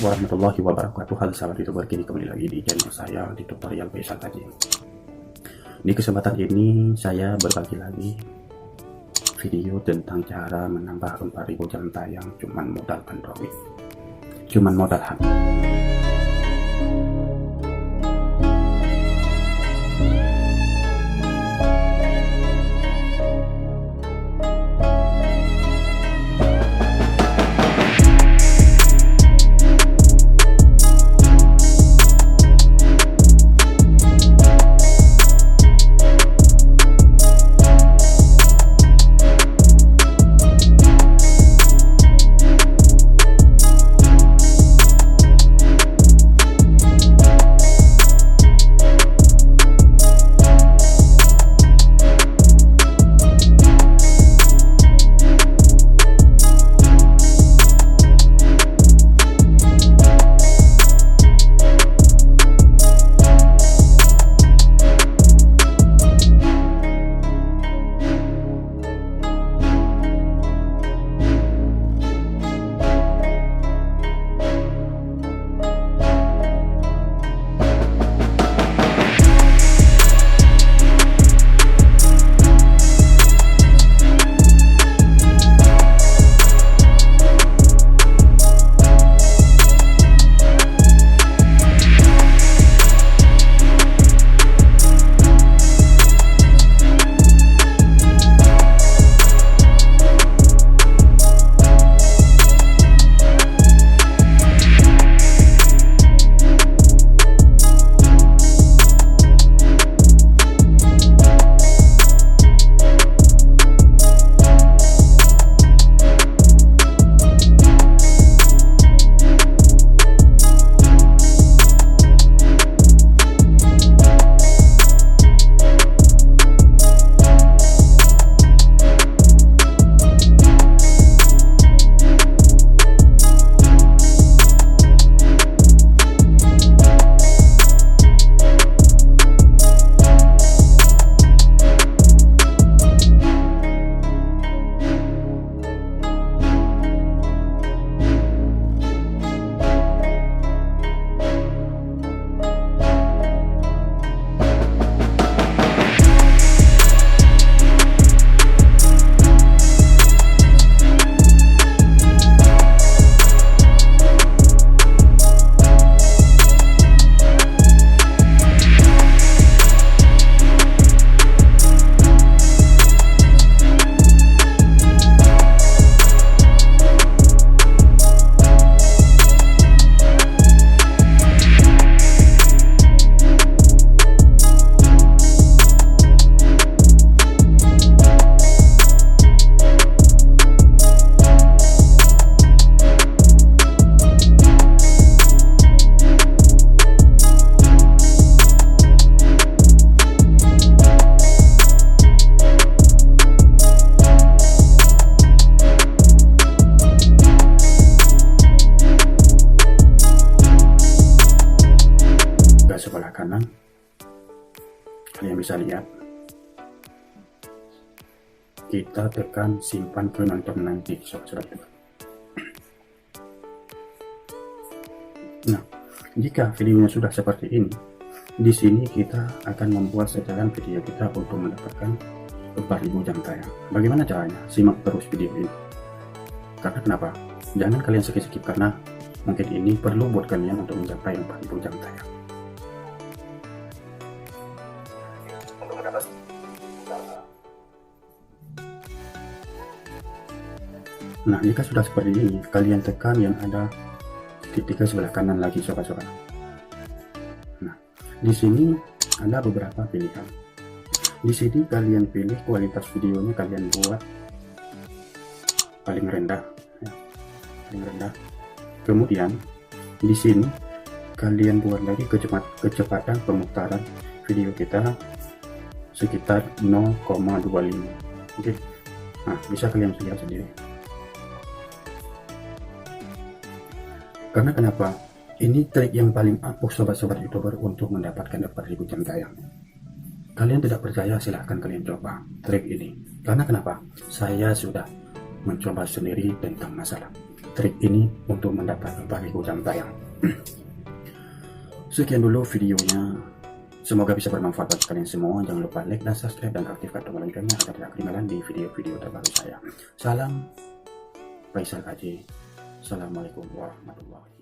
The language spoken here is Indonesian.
Assalamualaikum warahmatullahi wabarakatuh. Halo sahabat youtuber, kini kembali lagi di channel saya di tutorial FAISAL AJ. Di kesempatan ini saya berbagi lagi video tentang cara menambah 4000 jam tayang cuman modal Android, cuman modal HP. Sebelah kanan kalian bisa lihat, kita tekan simpan ke nonton nanti sobat. Nah, jika videonya sudah seperti ini, di sini kita akan membuat setelan video kita untuk mendapatkan 4000 jam tayang. Bagaimana caranya? Simak terus video ini. Karena kenapa? Jangan kalian skip karena mungkin ini perlu buat kalian untuk mencapai 4000 jam tayang. Nah, jika sudah seperti ini, kalian tekan yang ada titik sebelah kanan lagi sobat-sobat. Nah, di sini ada beberapa pilihan. Di sini kalian pilih kualitas videonya, kalian buat paling rendah, ya, paling rendah. Kemudian di sini kalian buat lagi kecepatan pemutaran video kita sekitar 0,25. Oke. Nah, bisa kalian lihat sendiri. Karena kenapa? Ini trik yang paling ampuh sobat-sobat youtuber untuk mendapatkan 4000 jam tayang. Kalian tidak percaya, silahkan kalian coba trik ini. Karena kenapa? Saya sudah mencoba sendiri tentang masalah trik ini untuk mendapatkan 4.000 jam tayang. Sekian dulu videonya. Semoga bisa bermanfaat bagi kalian semua. Jangan lupa like dan subscribe dan aktifkan tombol loncengnya agar tidak ketinggalan di video-video terbaru saya. Salam FAISAL AJ. Assalamualaikum warahmatullahi wabarakatuh.